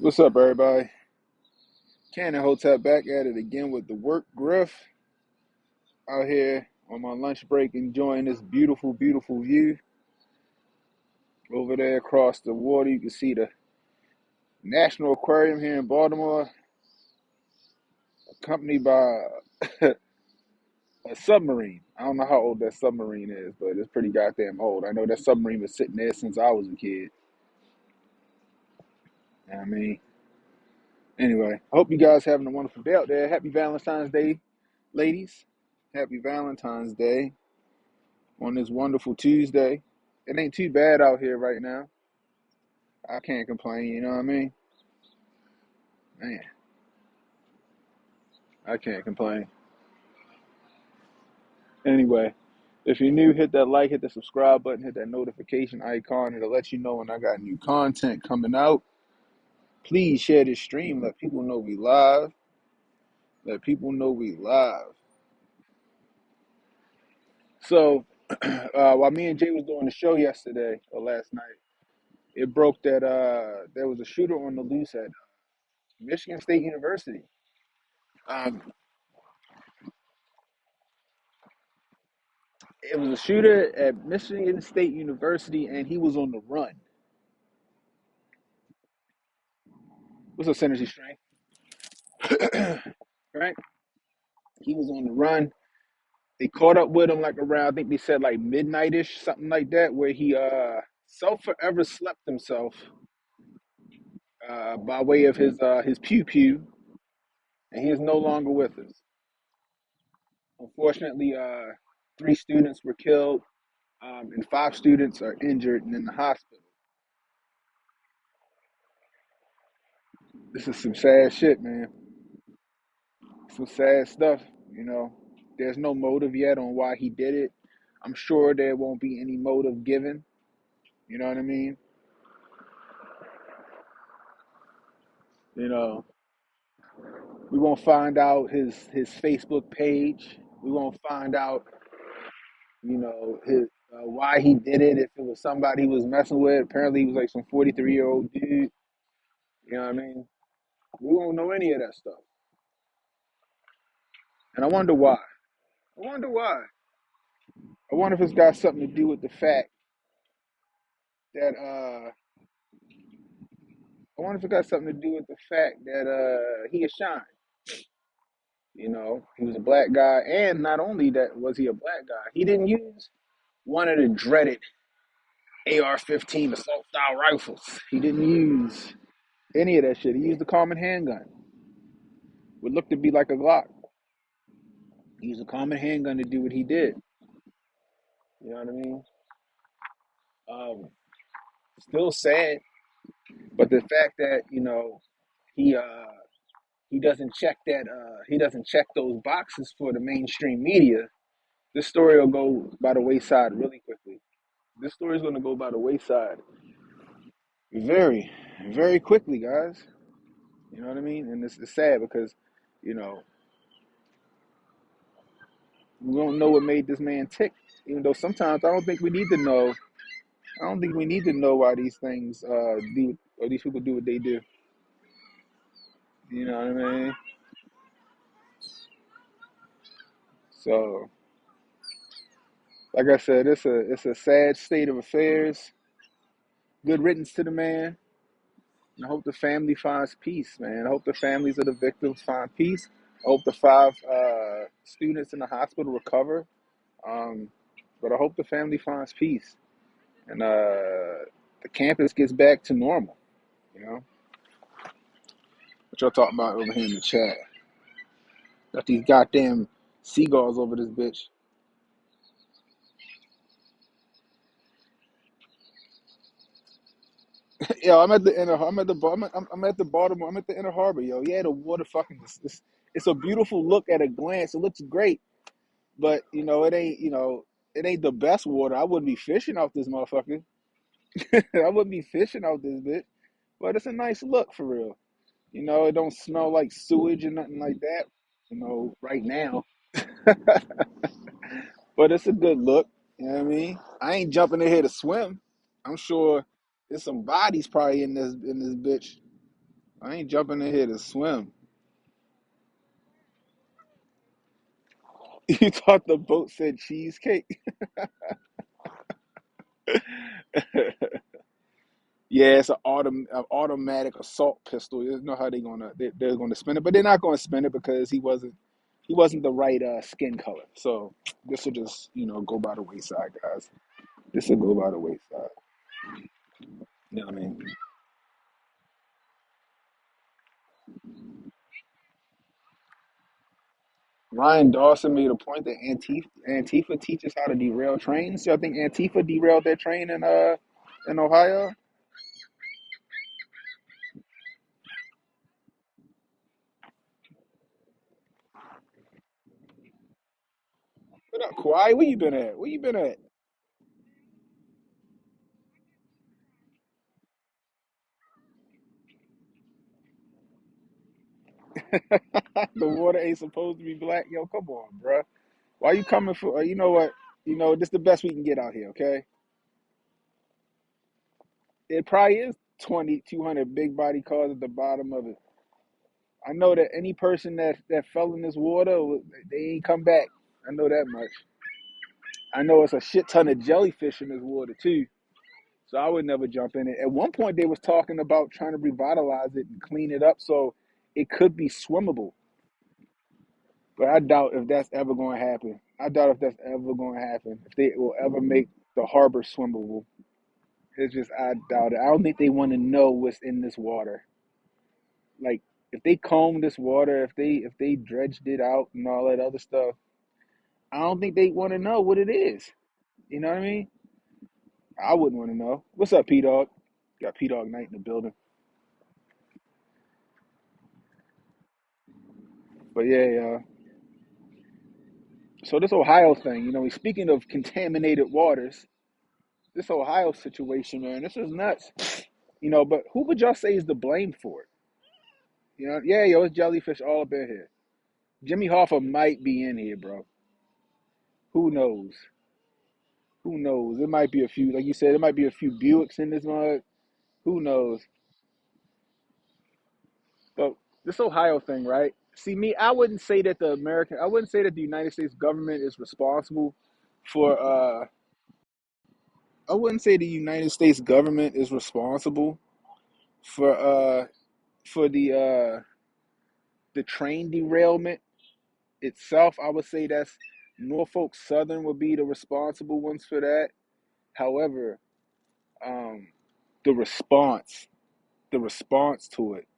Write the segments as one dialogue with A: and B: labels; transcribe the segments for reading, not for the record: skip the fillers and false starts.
A: What's up, everybody? Ken and Hotep back at it again with the work griff out here on my lunch break, enjoying this beautiful, beautiful view. Over there across the water, you can see the National Aquarium here in Baltimore, accompanied by a submarine. I don't know how old that submarine is, but it's pretty goddamn old. I know that submarine was sitting there since I was a kid. I mean, anyway, I hope you guys having a wonderful day out there. Happy Valentine's Day, ladies. Happy Valentine's Day on this wonderful Tuesday. It ain't too bad out here right now. I can't complain, you know what I mean? Man, I can't complain. Anyway, if you're new, hit that like, hit the subscribe button, hit that notification icon. It'll let you know when I got new content coming out. Please share this stream. Let people know we live. Let people know we live. So, while me and Jay was doing the show yesterday or last night, it broke that there was a shooter on the loose at Michigan State University. Um, it was a shooter at Michigan State University, and he was on the run. What's up, Synergy Strength? Right? He was on the run. They caught up with him like around, I think they said like midnight-ish, something like that, where he self forever slept himself by way of his pew pew, and he is no longer with us. Unfortunately, three students were killed, and five students are injured and in the hospital. This is some sad shit, man. Some sad stuff, you know. There's no motive yet on why he did it. I'm sure there won't be any motive given. You know what I mean? You know, we won't find out his Facebook page. We won't find out, his why he did it. If it was somebody he was messing with, apparently he was like some 43-year-old dude. You know what I mean? We won't know any of that stuff. And I wonder why. I wonder why. I wonder if it's got something to do with the fact that I wonder if it got something to do with the fact that he is shy. You know, he was a black guy, and not only that was he a black guy, he didn't use one of the dreaded AR-15 assault style rifles. He didn't use any of that shit. He used a common handgun. What looked to be like a Glock. He used a common handgun to do what he did. You know what I mean? Um, Still sad, but the fact that he he doesn't check he doesn't check those boxes for the mainstream media. This story will go by the wayside really quickly. This story is going to go by the wayside very, very quickly, guys. You know what I mean? And it's sad because, you know, we don't know what made this man tick. Even though sometimes I don't think we need to know. I don't think we need to know why these things do or these people do what they do. You know what I mean? So, like I said, it's a sad state of affairs. Good riddance to the man. And I hope the family finds peace, man. I hope the families of the victims find peace. I hope the five students in the hospital recover. Um, but I hope the family finds peace and the campus gets back to normal. You know, what y'all talking about over here in the chat? Got these goddamn seagulls over this bitch. Yo, I'm at the inner. I'm at the Baltimore. I'm at the inner harbor. Yo, yeah, the water fucking. It's a beautiful look at a glance. It looks great, but it ain't. It ain't the best water. I wouldn't be fishing off this motherfucker. I wouldn't be fishing off this bitch. But it's a nice look for real. It don't smell like sewage or nothing like that. Right now. But it's a good look. You know what I mean? I ain't jumping in here to swim. I'm sure there's some bodies probably in this bitch. I ain't jumping in here to swim. You thought the boat said cheesecake? Yeah, it's an automatic assault pistol. You know how they're gonna spin it, but they're not gonna spin it because he wasn't the right skin color. So this will just go by the wayside, guys. This will go by the wayside. You know what I mean? Ryan Dawson made a point that Antifa teaches how to derail trains. So I think Antifa derailed their train in Ohio. What up, Kawhi? Where you been at? Where you been at? The water ain't supposed to be black. Yo, come on, bruh. Why you coming for? You know what? This the best we can get out here. Okay, it probably is 200 big body cars at the bottom of it. I know that any person that fell in this water, they ain't come back. I know that much. I know it's a shit ton of jellyfish in this water too. So I would never jump in it. At one point, they was talking about trying to revitalize it and clean it up so it could be swimmable. But I doubt if that's ever going to happen. I doubt if that's ever going to happen. If they will ever make the harbor swimmable, it's just I doubt it. I don't think they want to know what's in this water. Like if they combed this water, if they dredged it out and all that other stuff, I don't think they want to know what it is. You know what I mean? I wouldn't want to know. What's up, P Dog? Got P Dog Night in the building. But yeah, yeah. So this Ohio thing, speaking of contaminated waters, this Ohio situation, man, this is nuts. But who would y'all say is the blame for it? Yeah, yo, it's jellyfish all up in here. Jimmy Hoffa might be in here, bro. Who knows? Who knows? It might be a few, like you said, it might be a few Buicks in this mug. Who knows? But this Ohio thing, right? See, me, I wouldn't say that the United States government is responsible for, I wouldn't say the United States government is responsible for, for the train derailment itself. I would say that's Norfolk Southern would be the responsible ones for that. However, um, the response, the response to it,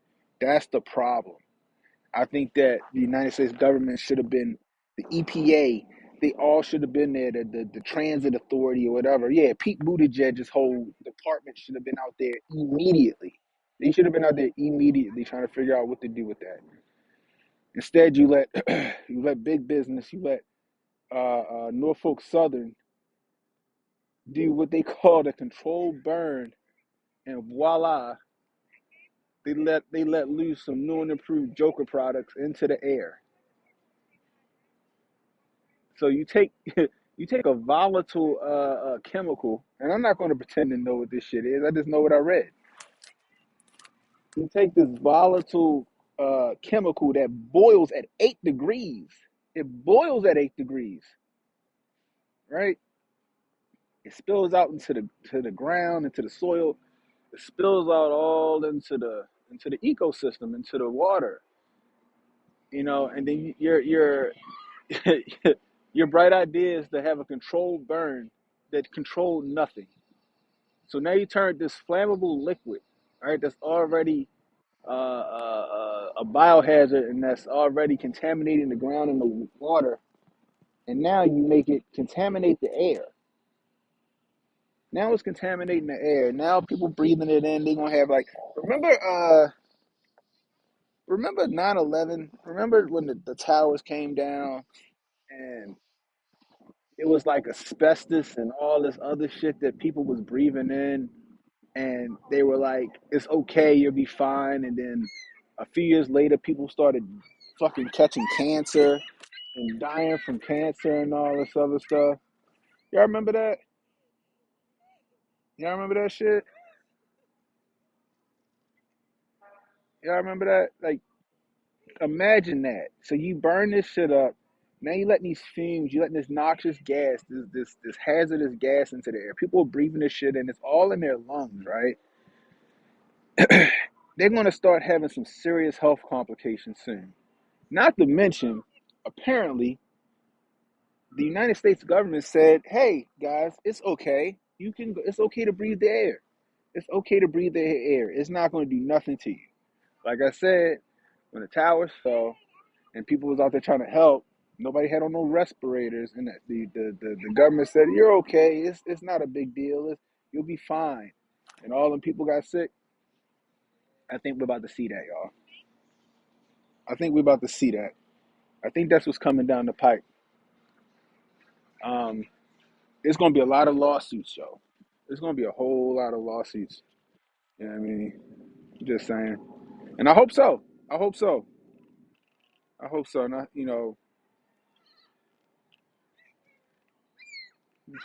A: that's the problem. I think that the United States government should have been the EPA. They all should have been there. The Transit Authority or whatever. Yeah, Pete Buttigieg's whole department should have been out there immediately. They should have been out there immediately trying to figure out what to do with that. Instead, you let you let big business, you let Norfolk Southern do what they call a controlled burn, and voila, they let loose some new and improved Joker products into the air. So you take you take a volatile chemical, and I'm not going to pretend to know what this shit is. I just know what I read. You take this volatile chemical that boils at 8 degrees. It boils at 8 degrees, right? It spills out into the ground, into the soil. It spills out all into the ecosystem, into the water. And then your bright idea is to have a controlled burn that controlled nothing. So now you turn this flammable liquid, right? That's already a biohazard and that's already contaminating the ground and the water, and now you make it contaminate the air. Now it's contaminating the air. Now people breathing it in. They're gonna have like remember 9/11. Remember when the towers came down and it was like asbestos and all this other shit that people was breathing in, and they were like, "It's okay, you'll be fine." And then a few years later, people started fucking catching cancer and dying from cancer and all this other stuff. Y'all remember that? Y'all remember that shit? Y'all remember that? Like, imagine that. So you burn this shit up. Now you let these fumes, you let this noxious gas, this hazardous gas into the air. People are breathing this shit and it's all in their lungs, right? They're gonna start having some serious health complications soon. Not to mention, apparently, the United States government said, "Hey guys, it's okay. It's okay to breathe the air. It's okay to breathe the air. It's not going to do nothing to you." Like I said, when the towers fell and people was out there trying to help, nobody had on no respirators, and the government said, "You're okay. It's not a big deal. You'll be fine." And all them people got sick. I think we're about to see that, y'all. I think we're about to see that. I think that's what's coming down the pipe. Um, There's going to be a lot of lawsuits, yo. There's going to be a whole lot of lawsuits. You know what I mean? Just saying. And I hope so. I hope so. I hope so. Not, see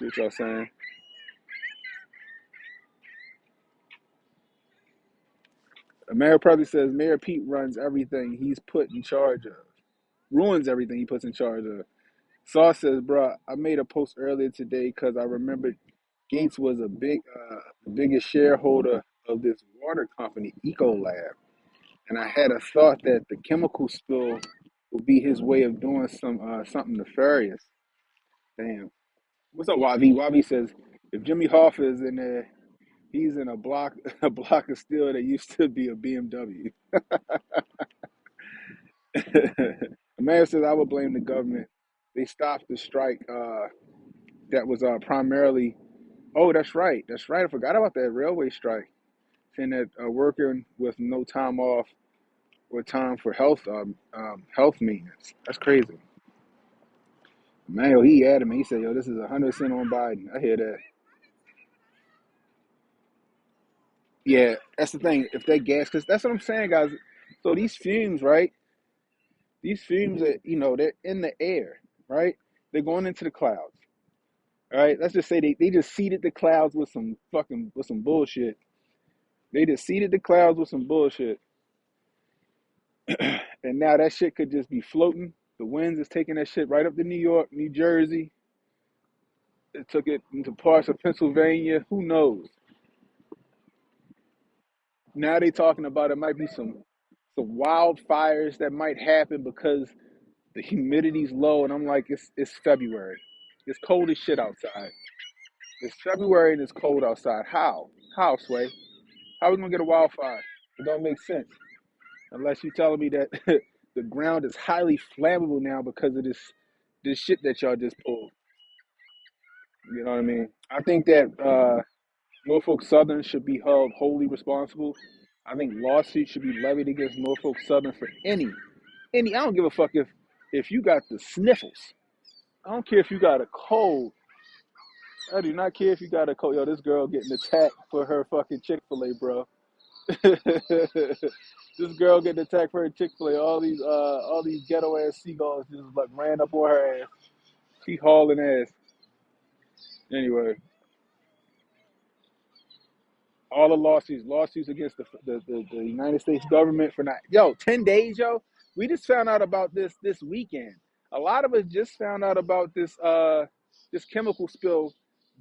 A: what y'all saying. Mayor probably says Mayor Pete runs everything he's put in charge of. Ruins everything he puts in charge of. Saw says, bro, I made a post earlier today because I remembered Gates was the biggest shareholder of this water company, Ecolab. And I had a thought that the chemical spill would be his way of doing something nefarious. Damn. What's up, Wavi? Wavi says if Jimmy Hoffa is in there, he's in a block a block of steel that used to be a BMW. Mayor says I would blame the government. They stopped the strike that was primarily. Oh, that's right. That's right. I forgot about that railway strike. Saying that working with no time off or time for health maintenance. That's crazy. Man, he adamant. He said, "Yo, this is 100% on Biden." I hear that. Yeah, that's the thing. If they gas, because that's what I'm saying, guys. So these fumes, right? These fumes, they're in the air, right? They're going into the clouds, right? Let's just say they just seeded the clouds with some bullshit. They just seeded the clouds with some bullshit, and now that shit could just be floating. The winds is taking that shit right up to New York, New Jersey. It took it into parts of Pennsylvania. Who knows? Now they talking about it might be some wildfires that might happen because the humidity's low, and I'm like, it's February. It's cold as shit outside. It's February and it's cold outside. How? How, Sway? How are we gonna get a wildfire? It don't make sense. Unless you're telling me that the ground is highly flammable now because of this shit that y'all just pulled. You know what I mean? I think that Norfolk Southern should be held wholly responsible. I think lawsuits should be levied against Norfolk Southern for any. I don't give a fuck if you got the sniffles. I don't care if you got a cold. I do not care if you got a cold. Yo, this girl getting attacked for her fucking Chick-fil-A, bro. This girl getting attacked for her Chick-fil-A. All these ghetto ass seagulls just like ran up on her ass. She hauling ass. Anyway, all the lawsuits against the United States government for not. Yo, 10 days, yo. We just found out about this weekend. A lot of us just found out about this chemical spill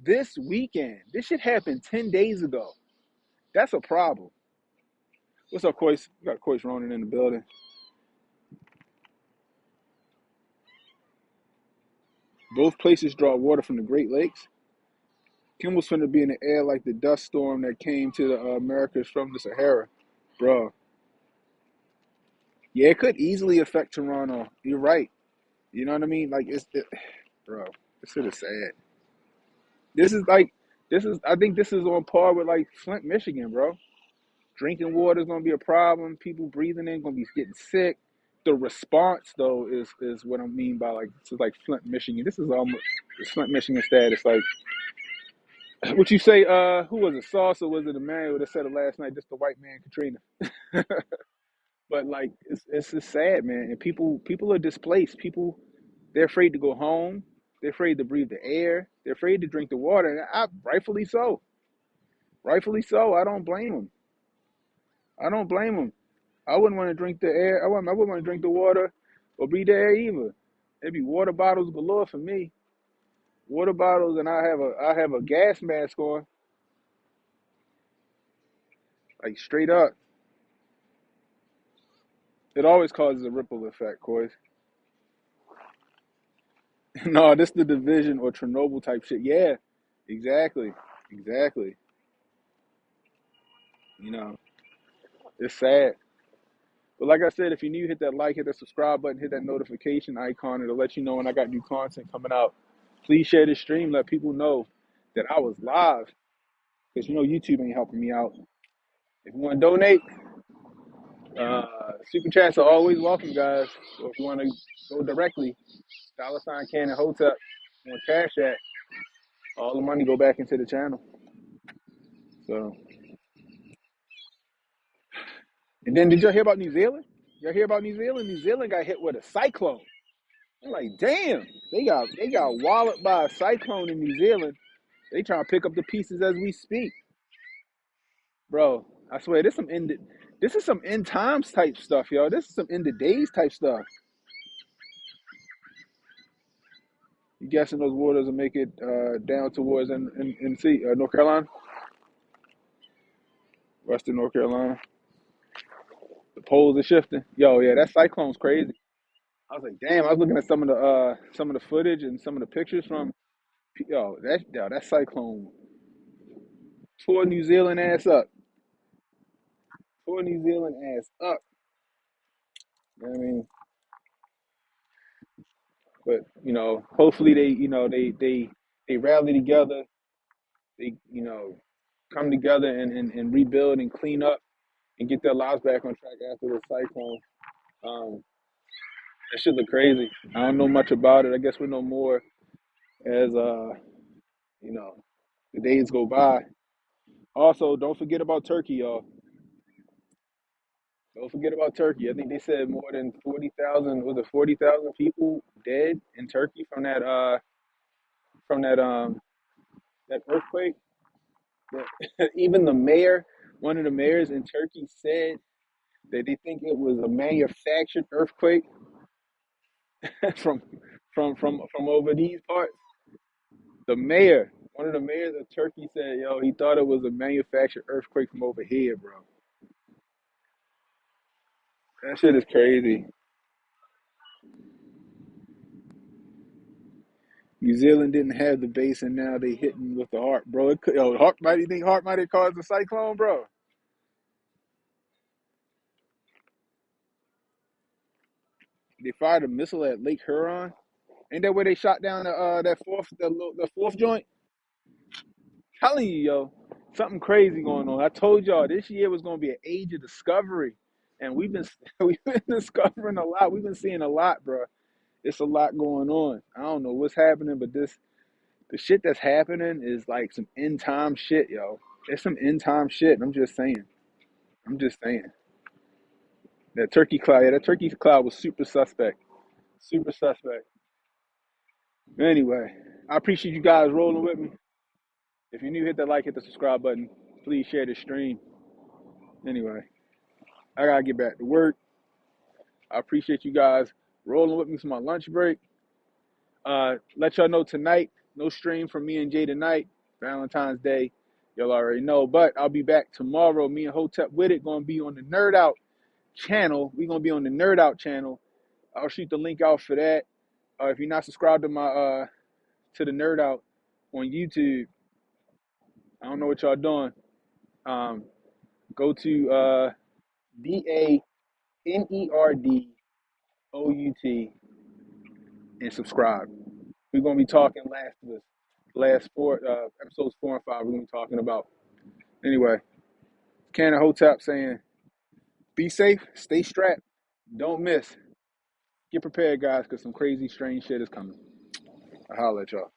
A: this weekend. This shit happened 10 days ago. That's a problem. What's up, Koi's? We got Koi's Ronan in the building. Both places draw water from the Great Lakes. Kimmel's finna be in the air like the dust storm that came to the Americas from the Sahara. Bro, yeah, it could easily affect Toronto. You're right. You know what I mean? Like, bro, this shit is sad. This is like, I think this is on par with like Flint, Michigan, bro. Drinking water is gonna be a problem. People breathing in gonna be getting sick. The response though is what I mean by like this is like Flint, Michigan. This is almost it's Flint, Michigan status. Like what you say? Who was it? Sauce or was it Emmanuel that said it last night? Just the white man Katrina. But like it's just sad, man. And people are displaced. People they're afraid to go home. They're afraid to breathe the air. They're afraid to drink the water. And rightfully so. Rightfully so. I don't blame them. I don't blame them. I wouldn't want to drink the air. I wouldn't want to drink the water or breathe the air either. It'd be water bottles galore for me. Water bottles, and I have a gas mask on, like straight up. It always causes a ripple effect, Coy. No, this the division or Chernobyl type shit. Yeah, exactly, exactly. You know, it's sad. But like I said, if you're new, hit that like, hit that subscribe button, hit that notification icon. It'll let you know when I got new content coming out. Please share this stream. Let people know that I was live. Because YouTube ain't helping me out. If you want to donate, super chats are always welcome, guys. So if you want to go directly, $Cannon Hotep on Cash App, all the money go back into the channel. So, and then did y'all hear about New Zealand? Y'all hear about New Zealand? New Zealand got hit with a cyclone. I'm like, damn, they got walloped by a cyclone in New Zealand. They trying to pick up the pieces as we speak, bro. I swear, this is some end times type stuff, yo. This is some end of days type stuff. You guessing those waters will make it down towards North Carolina, Western North Carolina? The poles are shifting. Yo, yeah, that cyclone's crazy. I was like, damn. I was looking at some of the footage and some of the pictures from that cyclone tore New Zealand ass up. Tore New Zealand ass up. You know what I mean, but hopefully they rally together. They come together and rebuild and clean up and get their lives back on track after the cyclone. Um, that shit look crazy. I don't know much about it. I guess we know more as you know the days go by. Also, don't forget about Turkey, y'all. Don't forget about Turkey. I think they said more than 40,000. Was it 40,000 people dead in Turkey from that earthquake? Even the mayor, one of the mayors in Turkey, said that they think it was a manufactured earthquake from from over these parts. The mayor, one of the mayors of Turkey, said, "Yo, he thought it was a manufactured earthquake from over here, bro." That shit is crazy. New Zealand didn't have the base, and now they hitting with the heart, bro. It could, yo, heart might you think heart might have caused the cyclone, bro? They fired a missile at Lake Huron. Ain't that where they shot down the fourth joint? Telling you, yo, something crazy going on. I told y'all this year was gonna be an age of discovery, and we've been we've been discovering a lot. We've been seeing a lot, bro. It's a lot going on. I don't know what's happening, but the shit that's happening is like some end time shit, yo. It's some end time shit. I'm just saying. I'm just saying. That turkey cloud was super suspect. Super suspect. Anyway, I appreciate you guys rolling with me. If you're new, hit that like, hit the subscribe button. Please share the stream. Anyway, I gotta get back to work. I appreciate you guys rolling with me for my lunch break. Let y'all know tonight, no stream from me and Jay tonight. Valentine's Day. Y'all already know. But I'll be back tomorrow. Me and Hotep with it gonna be on the Nerd Out channel. We're gonna be on the Nerd Out channel. I'll shoot the link out for that. If you're not subscribed to my to the Nerd Out on YouTube, I don't know what y'all doing. Go to DANERDOUT and subscribe. We're gonna be talking last four episodes 4 and 5. We're gonna be talking about anyway. Cannon Hotep saying, "Be safe, stay strapped, don't miss, get prepared, guys, because some crazy, strange shit is coming." I'll holler at y'all.